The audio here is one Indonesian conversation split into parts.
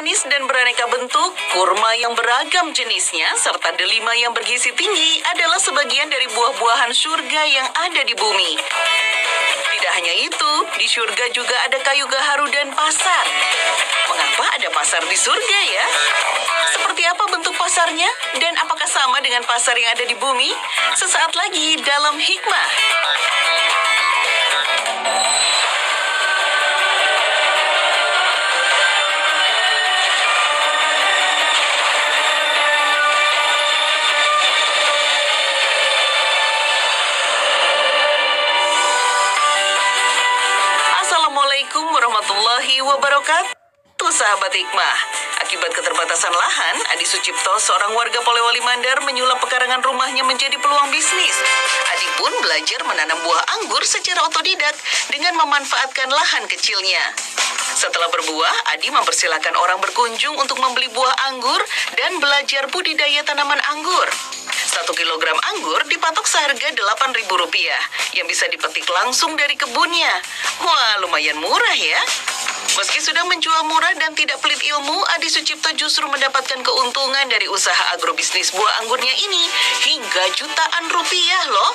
manis dan beraneka bentuk, kurma yang beragam jenisnya, serta delima yang bergizi tinggi adalah sebagian dari buah-buahan surga yang ada di bumi. Tidak hanya itu, di surga juga ada kayu gaharu dan pasar. Mengapa ada pasar di surga ya? Seperti apa bentuk pasarnya? Dan apakah sama dengan pasar yang ada di bumi? Sesaat lagi dalam Hikmah. Assalamualaikum warahmatullahi wabarakatuh, sahabat Hikmah. Akibat keterbatasan lahan, Adi Sucipto, seorang warga Polewali Mandar, menyulap pekarangan rumahnya menjadi peluang bisnis. Adi pun belajar menanam buah anggur secara otodidak dengan memanfaatkan lahan kecilnya. Setelah berbuah, Adi mempersilahkan orang berkunjung untuk membeli buah anggur dan belajar budidaya tanaman anggur. 1 kilogram anggur dipatok seharga Rp8.000 yang bisa dipetik langsung dari kebunnya. Wah, lumayan murah ya. Meski sudah menjual murah dan tidak pelit ilmu, Adi Sucipto justru mendapatkan keuntungan dari usaha agrobisnis buah anggurnya ini hingga jutaan rupiah loh.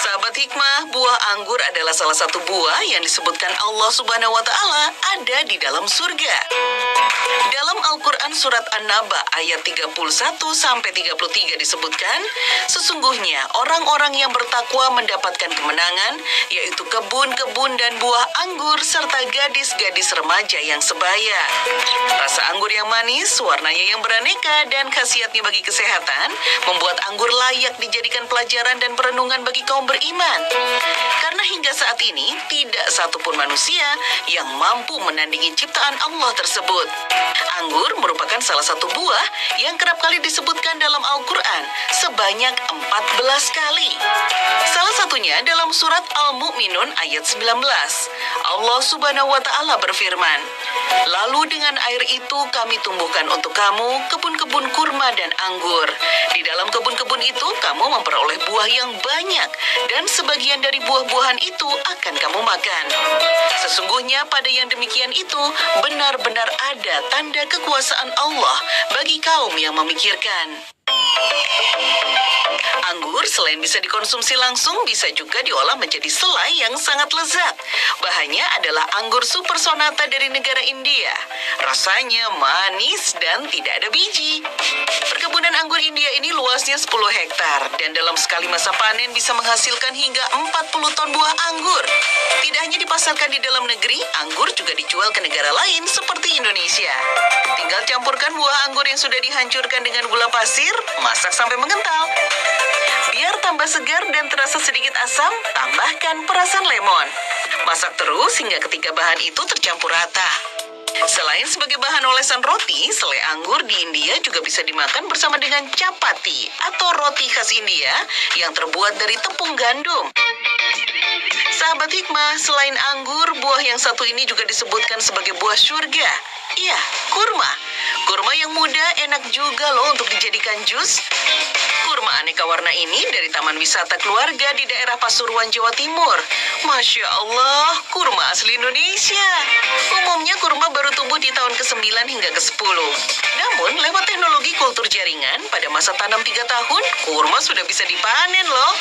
Sahabat Hikmah, buah anggur adalah salah satu buah yang disebutkan Allah Subhanahu wa Ta'ala ada di dalam surga. Dalam Al-Quran surat An-Naba ayat 31-33 disebutkan, sesungguhnya orang-orang yang bertakwa mendapatkan kemenangan, yaitu kebun-kebun dan buah anggur serta gadis-gadis remaja yang sebaya. Rasa anggur yang manis, warnanya yang beraneka, dan khasiatnya bagi kesehatan membuat anggur layak dijadikan pelajaran dan perenungan bagi kaum beriman. Karena hingga saat ini tidak satupun manusia yang mampu menandingi ciptaan Allah tersebut. Anggur merupakan salah satu buah yang kerap kali disebutkan dalam Al-Quran sebanyak 14 kali. Salah satunya dalam surat Al-Mu'minun ayat 19. Allah Subhanahu wa Ta'ala berfirman, "Lalu dengan air itu kami tumbuhkan untuk kamu kebun-kebun kurma dan anggur. Di dalam kebun-kebun itu kamu memperoleh buah yang banyak, dan sebagian dari buah-buahan itu akan kamu makan. Sesungguhnya pada yang demikian itu benar-benar ada tanda kekuasaan Allah bagi kaum yang memikirkan." Anggur selain bisa dikonsumsi langsung, bisa juga diolah menjadi selai yang sangat lezat. Bahannya adalah anggur super sonata dari negara India. Rasanya manis dan tidak ada biji. Perkebunan anggur India ini luasnya 10 hektar dan dalam sekali masa panen bisa menghasilkan hingga 40 ton buah anggur. Tidak hanya dipasarkan di dalam negeri, anggur juga dijual ke negara lain seperti Indonesia. Tinggal campurkan buah anggur yang sudah dihancurkan dengan gula pasir, masak sampai mengental. Biar tambah segar dan terasa sedikit asam, tambahkan perasan lemon. Masak terus hingga ketiga bahan itu tercampur rata. Selain sebagai bahan olesan roti, selai anggur di India juga bisa dimakan bersama dengan chapati atau roti khas India yang terbuat dari tepung gandum. Sahabat Hikmah, selain anggur, buah yang satu ini juga disebutkan sebagai buah surga. Iya, kurma. Kurma yang muda enak juga loh untuk dijadikan jus. Kurma aneka warna ini dari Taman Wisata Keluarga di daerah Pasuruan, Jawa Timur. Masya Allah, kurma asli Indonesia. Umumnya kurma baru tumbuh di tahun ke-9 hingga ke-10. Namun, lewat teknologi kultur jaringan, pada masa tanam 3 tahun, kurma sudah bisa dipanen loh.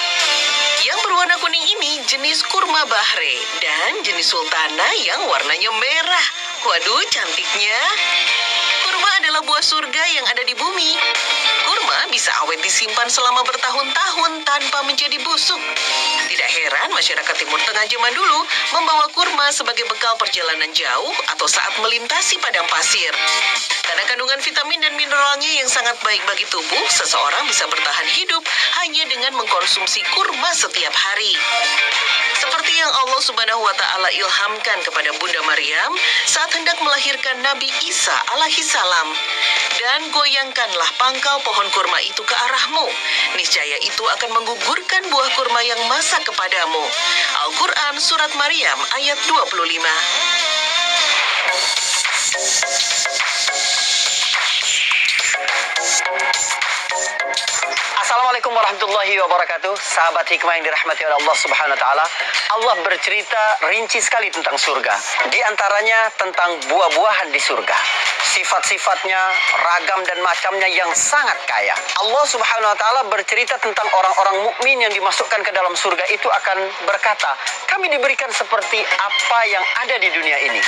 Yang berwarna kuning ini jenis kurma Bahre dan jenis sultana yang warnanya merah. Waduh, cantiknya. Kurma adalah buah surga yang ada di bumi. Kurma bisa awet disimpan selama bertahun-tahun tanpa menjadi busuk. Tidak heran masyarakat Timur Tengah zaman dulu membawa kurma sebagai bekal perjalanan jauh atau saat melintasi padang pasir. Karena kandungan vitamin dan mineralnya yang sangat baik bagi tubuh, seseorang bisa bertahan hidup hanya dengan mengkonsumsi kurma setiap hari. Seperti yang Allah Subhanahu wa Ta'ala ilhamkan kepada Bunda Maryam saat hendak melahirkan Nabi Isa alaihi salam. Dan goyangkanlah pangkal pohon kurma itu ke arahmu. Niscaya itu akan menggugurkan buah kurma yang masak kepadamu. Al-Quran Surat Maryam ayat 25. Assalamualaikum warahmatullahi wabarakatuh. Sahabat hikmah yang dirahmati oleh Allah Subhanahu wa taala. Allah bercerita rinci sekali tentang surga. Di antaranya tentang buah-buahan di surga. Sifat-sifatnya, ragam dan macamnya yang sangat kaya. Allah Subhanahu wa taala bercerita tentang orang-orang mukmin yang dimasukkan ke dalam surga itu akan berkata, kami diberikan seperti apa yang ada di dunia ini.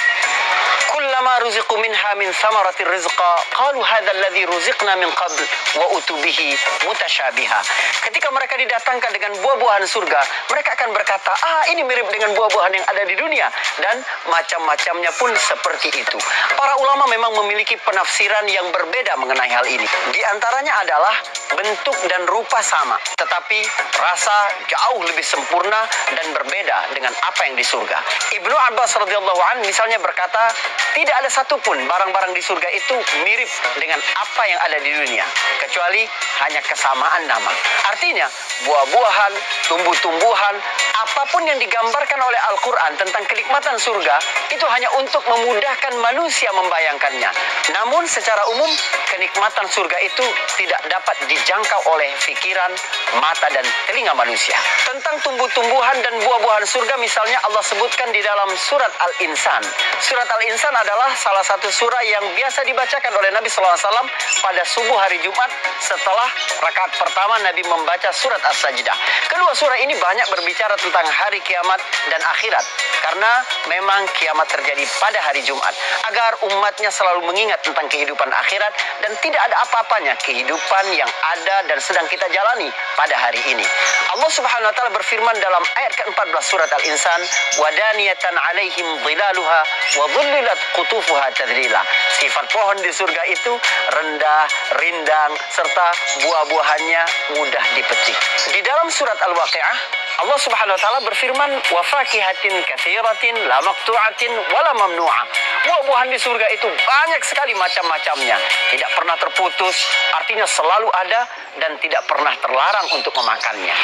Kullama ruziqu minha min thamaratir rizqa qalu hadzal ladzi ruziqna min qabl wa utubihi mutasyabiha. Ketika mereka didatangkan dengan buah-buahan surga, mereka akan berkata, ini mirip dengan buah-buahan yang ada di dunia, dan macam-macamnya pun seperti itu. Para ulama memang memiliki penafsiran yang berbeda mengenai hal ini. Di antaranya adalah bentuk dan rupa sama, tetapi rasa jauh lebih sempurna dan berbeda dengan apa yang di surga. Ibnu Abbas radhiyallahu anhu misalnya berkata, tidak ada satupun barang-barang di surga itu mirip dengan apa yang ada di dunia, kecuali hanya kesamaan nama. Artinya, buah-buahan, tumbuh-tumbuhan, apapun yang digambarkan oleh Al-Quran tentang kenikmatan surga, itu hanya untuk memudahkan manusia membayangkannya. Namun secara umum, kenikmatan surga itu tidak dapat dijangkau oleh pikiran, mata, dan telinga manusia. Tentang tumbuh-tumbuhan dan buah-buahan surga misalnya Allah sebutkan di dalam surat Al-Insan. Surat Al-Insan adalah salah satu surah yang biasa dibacakan oleh Nabi SAW pada subuh hari Jumat setelah rakaat pertama Nabi membaca surat As-Sajdah. Kedua surah ini banyak berbicara tentang hari kiamat dan akhirat, karena memang kiamat terjadi pada hari Jumat, agar umatnya selalu mengingat tentang kehidupan akhirat dan tidak ada apa-apanya kehidupan yang ada dan sedang kita jalani pada hari ini. Allah Subhanahu wa taala berfirman dalam ayat ke-14 surat Al-Insan, "Wadaniyatan 'alaihim dhilaluha wa dhullilat qutufuha tadlila." Sifat pohon di surga itu rendah, rindang, serta buah-buahannya mudah dipetik. Di dalam surat Al-Waqi'ah, Allah Subhanahu wa taala berfirman, "Wa fakihatin katsiratin la maqtu'atin wa la mamnu'ah." Buah-buahan di surga itu banyak sekali macam-macamnya, tidak pernah terputus, artinya selalu ada dan tidak pernah terlarang untuk memakannya.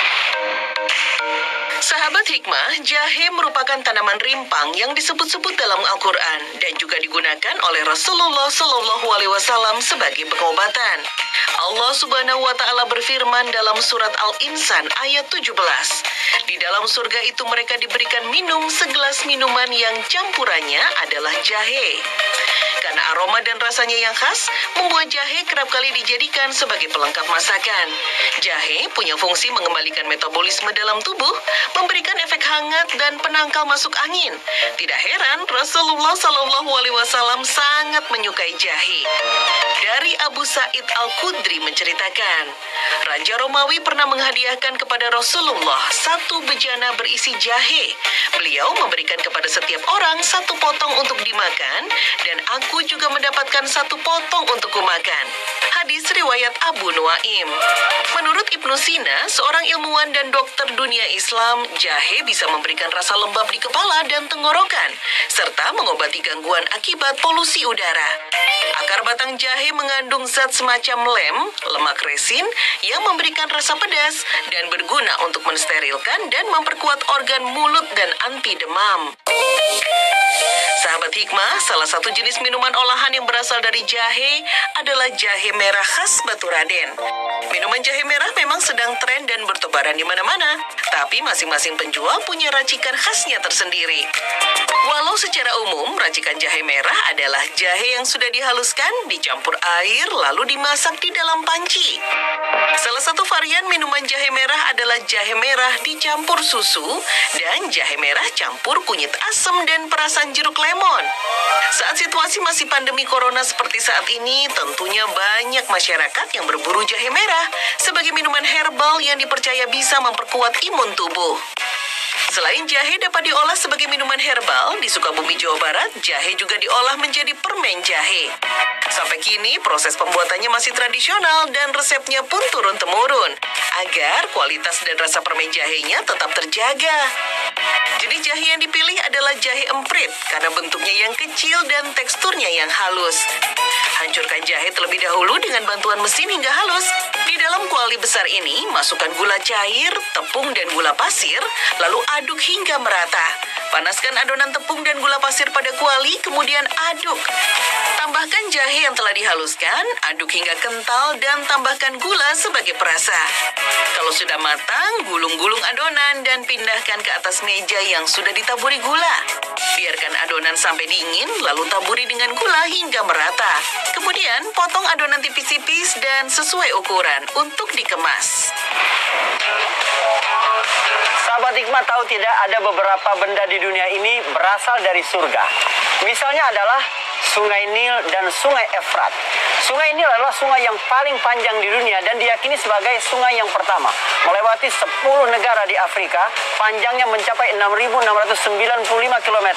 Sahabat hikmah, jahe merupakan tanaman rimpang yang disebut-sebut dalam Al-Quran dan juga digunakan oleh Rasulullah SAW sebagai pengobatan. Allah Subhanahu wa taala berfirman dalam surat Al-Insan ayat 17. Di dalam surga itu mereka diberikan minum segelas minuman yang campurannya adalah jahe. Karena aroma dan rasanya yang khas, membuat jahe kerap kali dijadikan sebagai pelengkap masakan. Jahe punya fungsi mengembalikan metabolisme dalam tubuh, memberikan efek hangat dan penangkal masuk angin. Tidak heran Rasulullah SAW sangat menyukai jahe. Dari Abu Sa'id Al-Khudri menceritakan, Raja Romawi pernah menghadiahkan kepada Rasulullah satu bejana berisi jahe. Beliau memberikan kepada setiap orang satu potong untuk dimakan, dan aku juga mendapatkan satu potong untuk kumakan. Hadis riwayat Abu Nuaim. Menurut Ibnu Sina, seorang ilmuwan dan dokter dunia Islam, jahe bisa memberikan rasa lembab di kepala dan tenggorokan, serta mengobati gangguan akibat polusi udara. Akar batang jahe mengandung zat semacam lem, lemak resin, yang memberikan rasa pedas dan berguna untuk mensterilkan dan memperkuat organ mulut dan anti demam. Sahabat hikmah, salah satu jenis minuman olahan yang berasal dari jahe adalah jahe merah khas Batu Raden. Minuman jahe merah memang sedang tren dan bertebaran di mana-mana, tapi masing-masing penjual punya racikan khasnya tersendiri. Walau secara umum, racikan jahe merah adalah jahe yang sudah dihaluskan, dicampur air, lalu dimasak di dalam panci. Salah satu varian minuman jahe merah adalah jahe merah dicampur susu dan jahe merah campur kunyit asam dan perasan jeruk lemon. Saat situasi masih pandemi corona seperti saat ini, tentunya banyak masyarakat yang berburu jahe merah sebagai minuman herbal yang dipercaya bisa memperkuat imun tubuh. Selain jahe dapat diolah sebagai minuman herbal, di Sukabumi, Jawa Barat, jahe juga diolah menjadi permen jahe. Sampai kini, proses pembuatannya masih tradisional dan resepnya pun turun-temurun, agar kualitas dan rasa permen jahenya tetap terjaga. Jenis jahe yang dipilih adalah jahe emprit, karena bentuknya yang kecil dan teksturnya yang halus. Hancurkan jahe terlebih dahulu dengan bantuan mesin hingga halus. Di dalam kuali besar ini, masukkan gula cair, tepung, dan gula pasir, lalu aduk hingga merata. Panaskan adonan tepung dan gula pasir pada kuali, kemudian aduk. Tambahkan jahe yang telah dihaluskan, aduk hingga kental dan tambahkan gula sebagai perasa. Kalau sudah matang, gulung-gulung adonan dan pindahkan ke atas meja yang sudah ditaburi gula. Biarkan adonan sampai dingin, lalu taburi dengan gula hingga merata. Kemudian, potong adonan tipis-tipis dan sesuai ukuran untuk dikemas. Sahabat hikmah, tahu tidak, ada beberapa benda di dunia ini berasal dari surga. Misalnya adalah Sungai Nil dan Sungai Efrat. Sungai Nil adalah sungai yang paling panjang di dunia dan diyakini sebagai sungai yang pertama. Melewati 10 negara di Afrika, panjangnya mencapai 6.695 km.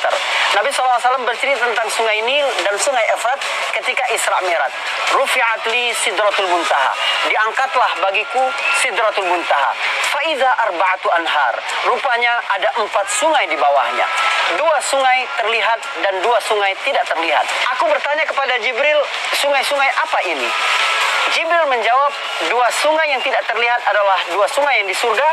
Nabi SAW bercerita tentang Sungai Nil dan Sungai Efrat ketika Isra Mi'raj. Rufi'at li sidratul muntaha. Diangkatlah bagiku sidratul muntaha. Faiza arba'atu anhar. Rupanya ada 4 sungai di bawahnya. 2 sungai terlihat dan 2 sungai tidak terlihat. Aku bertanya kepada Jibril, sungai-sungai apa ini? Jibril menjawab, 2 sungai yang tidak terlihat adalah 2 sungai yang di surga,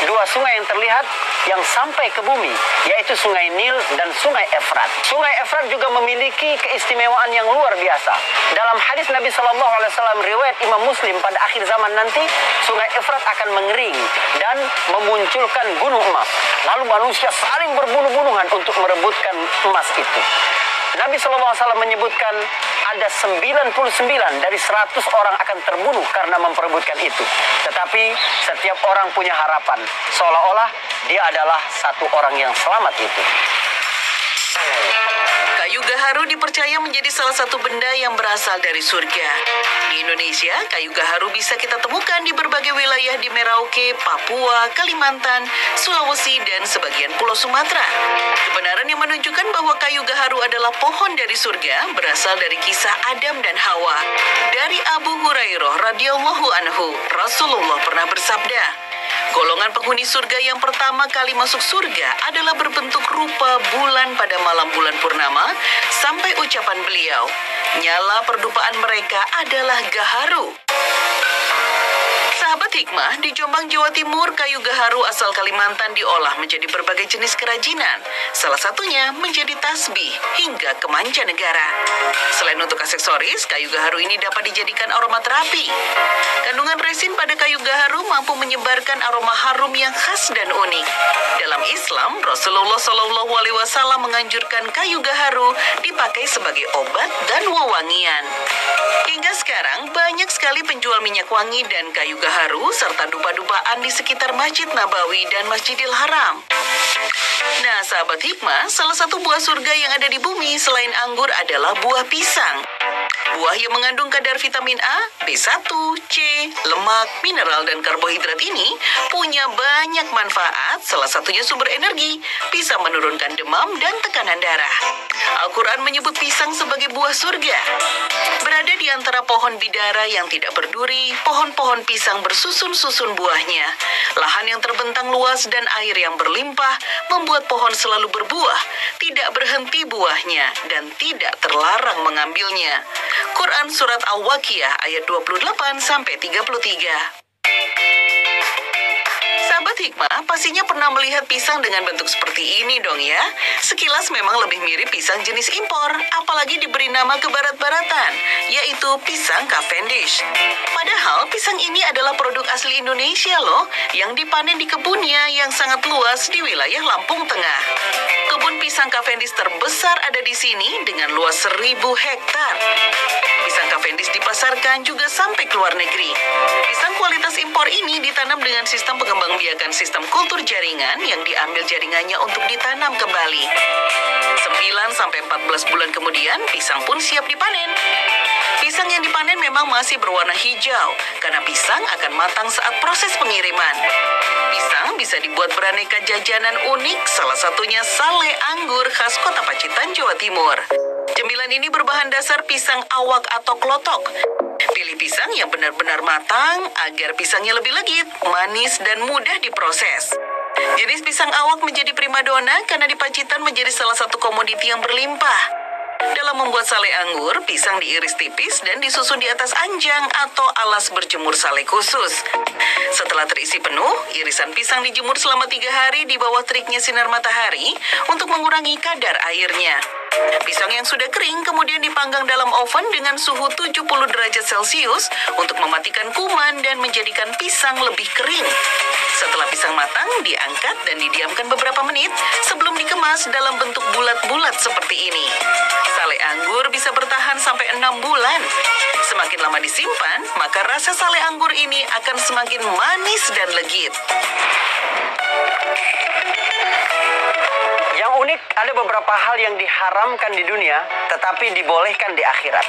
2 sungai yang terlihat yang sampai ke bumi, yaitu Sungai Nil dan Sungai Efrat. Sungai Efrat juga memiliki keistimewaan yang luar biasa. Dalam hadis Nabi SAW riwayat Imam Muslim, pada akhir zaman nanti Sungai Efrat akan mengering dan memunculkan gunung emas. Lalu manusia saling berbunuh-bunuhan untuk merebutkan emas itu. Nabi SAW menyebutkan ada 99 dari 100 orang akan terbunuh karena memperebutkan itu. Tetapi setiap orang punya harapan, seolah-olah dia adalah satu orang yang selamat itu. Kayu gaharu dipercaya menjadi salah satu benda yang berasal dari surga. Di Indonesia, kayu gaharu bisa kita temukan di berbagai wilayah di Merauke, Papua, Kalimantan, Sulawesi, dan sebagian Pulau Sumatera. Kebenaran yang menunjukkan bahwa kayu gaharu adalah pohon dari surga berasal dari kisah Adam dan Hawa. Dari Abu Hurairah radhiyallahu anhu, Rasulullah pernah bersabda, golongan penghuni surga yang pertama kali masuk surga adalah berbentuk rupa bulan pada malam bulan purnama, sampai ucapan beliau, nyala perdupaan mereka adalah gaharu. Sahabat hikmah, di Jombang, Jawa Timur, kayu gaharu asal Kalimantan diolah menjadi berbagai jenis kerajinan. Salah satunya menjadi tasbih hingga ke mancanegara. Selain untuk aksesoris, kayu gaharu ini dapat dijadikan aromaterapi. Kandungan resin pada kayu gaharu mampu menyebarkan aroma harum yang khas dan unik. Dalam Islam, Rasulullah SAW menganjurkan kayu gaharu dipakai sebagai obat dan wewangian. Hingga sekarang, banyak sekali penjual minyak wangi dan kayu gaharu serta dupa-dupaan di sekitar Masjid Nabawi dan Masjidil Haram. Nah, sahabat hikmah, salah satu buah surga yang ada di bumi selain anggur adalah buah pisang. Buah yang mengandung kadar vitamin A, B1, C, lemak, mineral, dan karbohidrat ini punya banyak manfaat, salah satunya sumber energi, bisa menurunkan demam dan tekanan darah. Al-Quran menyebut pisang sebagai buah surga. Berada di antara pohon bidara yang tidak berduri, pohon-pohon pisang bersusun-susun buahnya. Lahan yang terbentang luas dan air yang berlimpah membuat pohon selalu berbuah, tidak berhenti buahnya, dan tidak terlarang mengambilnya. Quran Surat Al-Waqiah ayat 28-33. Sahabat hikmah, pastinya pernah melihat pisang dengan bentuk seperti ini dong ya. Sekilas memang lebih mirip pisang jenis impor, apalagi diberi nama kebarat-baratan, yaitu pisang Cavendish. Padahal pisang ini adalah produk asli Indonesia loh, yang dipanen di kebunnya yang sangat luas di wilayah Lampung Tengah. Kebun pisang Cavendish terbesar ada di sini dengan luas 1.000 hektar. Pisang Cavendish dipasarkan juga sampai ke luar negeri. Pisang kualitas impor ini ditanam dengan sistem pengembangbiakan sistem kultur jaringan yang diambil jaringannya untuk ditanam kembali. 9-14 bulan kemudian, pisang pun siap dipanen. Pisang yang dipanen memang masih berwarna hijau, karena pisang akan matang saat proses pengiriman. Pisang bisa dibuat beraneka jajanan unik, salah satunya sale anggur khas Kota Pacitan, Jawa Timur. Cemilan ini berbahan dasar pisang awak atau klotok. Pilih pisang yang benar-benar matang agar pisangnya lebih legit, manis, dan mudah diproses. Jenis pisang awak menjadi primadona karena di Pacitan menjadi salah satu komoditi yang berlimpah. Dalam membuat sale anggur, pisang diiris tipis dan disusun di atas anjang atau alas berjemur sale khusus. Setelah terisi penuh, irisan pisang dijemur selama 3 hari di bawah teriknya sinar matahari untuk mengurangi kadar airnya. Pisang yang sudah kering kemudian dipanggang dalam oven dengan suhu 70 derajat Celcius untuk mematikan kuman dan menjadikan pisang lebih kering. Setelah pisang matang, diangkat dan didiamkan beberapa menit sebelum dikemas dalam bentuk bulat-bulat seperti ini. Sale anggur bisa bertahan sampai 6 bulan. Semakin lama disimpan, maka rasa sale anggur ini akan semakin manis dan legit. Yang unik, ada beberapa hal yang diharamkan di dunia, tetapi dibolehkan di akhirat.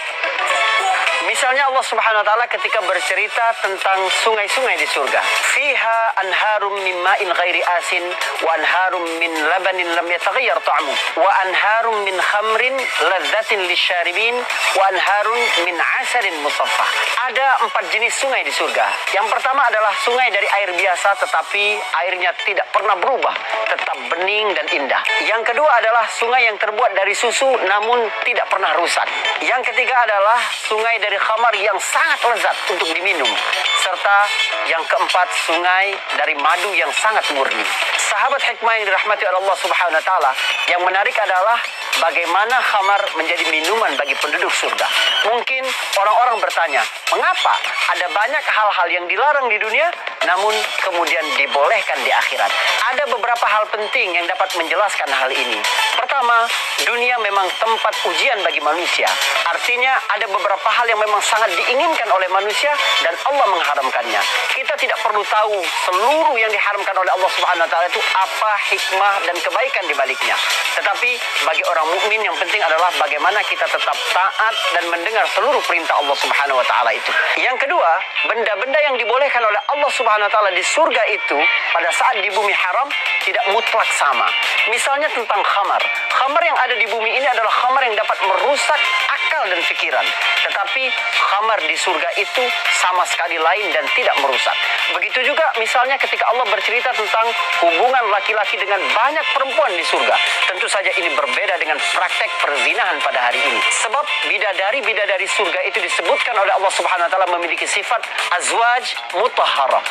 Misalnya Allah Subhanahu wa taala ketika bercerita tentang sungai-sungai di surga. Fiha anharum min ma'in ghairi asin wa anharum min labanin lam yataghayyar ta'mu wa anharum min khamrin ladzatin lisyaribin wa anharum min asalin musaffah. Ada 4 jenis sungai di surga. Yang pertama adalah sungai dari air biasa tetapi airnya tidak pernah berubah, tetap bening dan indah. Yang kedua adalah sungai yang terbuat dari susu namun tidak pernah rusak. Yang ketiga adalah sungai dari khamar yang sangat lezat untuk diminum. Serta yang keempat, sungai dari madu yang sangat murni. Sahabat hikmah yang dirahmati oleh Allah Subhanahu wa taala, yang menarik adalah bagaimana khamar menjadi minuman bagi penduduk surga. Mungkin orang-orang bertanya, mengapa ada banyak hal-hal yang dilarang di dunia namun kemudian dibolehkan di akhirat? Ada beberapa hal penting yang dapat menjelaskan hal ini. Pertama, dunia memang tempat ujian bagi manusia. Artinya ada beberapa hal yang memang sangat diinginkan oleh manusia dan Allah mengharamkannya. Kita tidak perlu tahu seluruh yang diharamkan oleh Allah Subhanahu wa taala itu apa hikmah dan kebaikan di baliknya. Tetapi bagi orang mukmin yang penting adalah bagaimana kita tetap taat dan mendengar seluruh perintah Allah Subhanahu wa taala itu. Yang kedua, benda-benda yang dibolehkan oleh Allah Subhanahu wa taala di surga itu pada saat di bumi haram tidak mutlak sama. Misalnya tentang khamar. Khamar yang ada di bumi ini adalah khamar yang dapat merusak akal dan pikiran. Tetapi khamar di surga itu sama sekali lain dan tidak merusak. Begitu juga misalnya ketika Allah bercerita tentang hubungan laki-laki dengan banyak perempuan di surga. Tentu saja ini berbeda dengan praktek perzinahan pada hari ini. Sebab bidadari-bidadari surga itu disebutkan oleh Allah Subhanahu wa taala memiliki sifat azwaj mutahharah.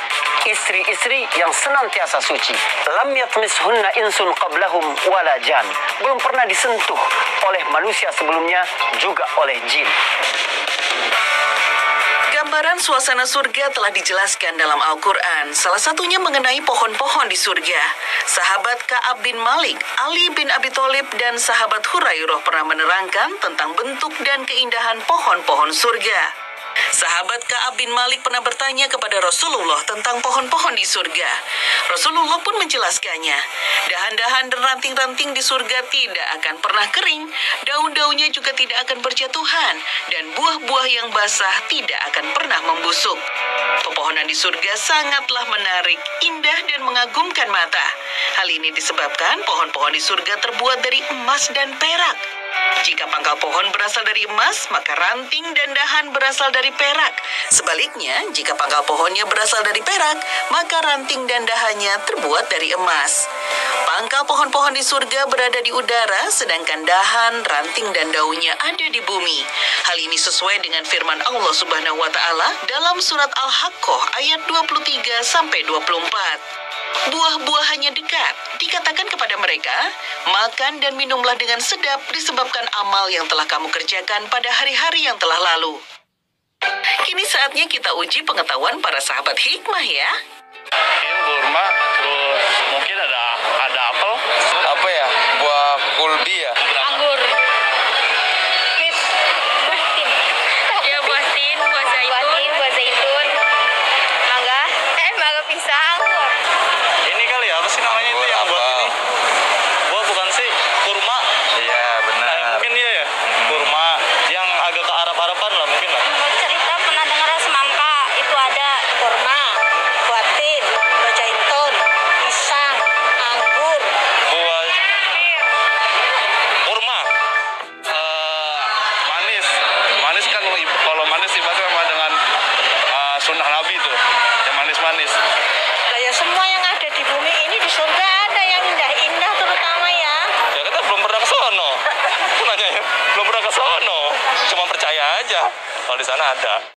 Istri-istri yang senantiasa suci. Lam yatmishunna insun qablahum wala jan. Belum pernah disentuh oleh manusia sebelumnya, juga oleh jin. Gambaran suasana surga telah dijelaskan dalam Al-Quran, salah satunya mengenai pohon-pohon di surga. Sahabat Ka'ab bin Malik, Ali bin Abi Thalib, dan sahabat Hurairah pernah menerangkan tentang bentuk dan keindahan pohon-pohon surga. Sahabat Ka'ab bin Malik pernah bertanya kepada Rasulullah tentang pohon-pohon di surga. Rasulullah pun menjelaskannya. Dahan-dahan dan ranting-ranting di surga tidak akan pernah kering, daun-daunnya juga tidak akan berjatuhan, dan buah-buah yang basah tidak akan pernah membusuk. Pepohonan di surga sangatlah menarik, indah, dan mengagumkan mata. Hal ini disebabkan pohon-pohon di surga terbuat dari emas dan perak. Jika pangkal pohon berasal dari emas, maka ranting dan dahan berasal dari perak. Sebaliknya, jika pangkal pohonnya berasal dari perak, maka ranting dan dahannya terbuat dari emas. Pangkal pohon-pohon di surga berada di udara, sedangkan dahan, ranting, dan daunnya ada di bumi. Hal ini sesuai dengan firman Allah Subhanahu wa taala dalam surat Al-Haqqah ayat 23-24. Buah-buahannya dekat, dikatakan kepada mereka, makan dan minumlah dengan sedap disebabkan amal yang telah kamu kerjakan pada hari-hari yang telah lalu. Kini saatnya kita uji pengetahuan para sahabat hikmah ya. Mungkin kurma, terus mungkin ada apel. Apa ya? Buah kulbi ya? Anggur. Pip. Buah tin. Ya buah tin, buah zaitun. Mangga. Mangga pisang. Ini kali ya, apa sih namanya itu yang buat ini? Buah bukan sih, kurma. Iya, benar. Nah, mungkin iya ya, kurma. Yang agak ke Arab-Araban lah mungkin lah. Menurut cerita pernah dengar semangka itu ada kurma, buah tin, buah zaitun, pisang, anggur. Buah kurma. Manis. Manis kan kalau manis ibaratnya sama dengan sunnah Nabi tuh. Yang manis-manis. Lah ya semua yang ada di bumi ini di surga ada yang indah-indah terutama ya. Ya kita belum pernah ke sono. Aku nanya ya, belum pernah sana ada.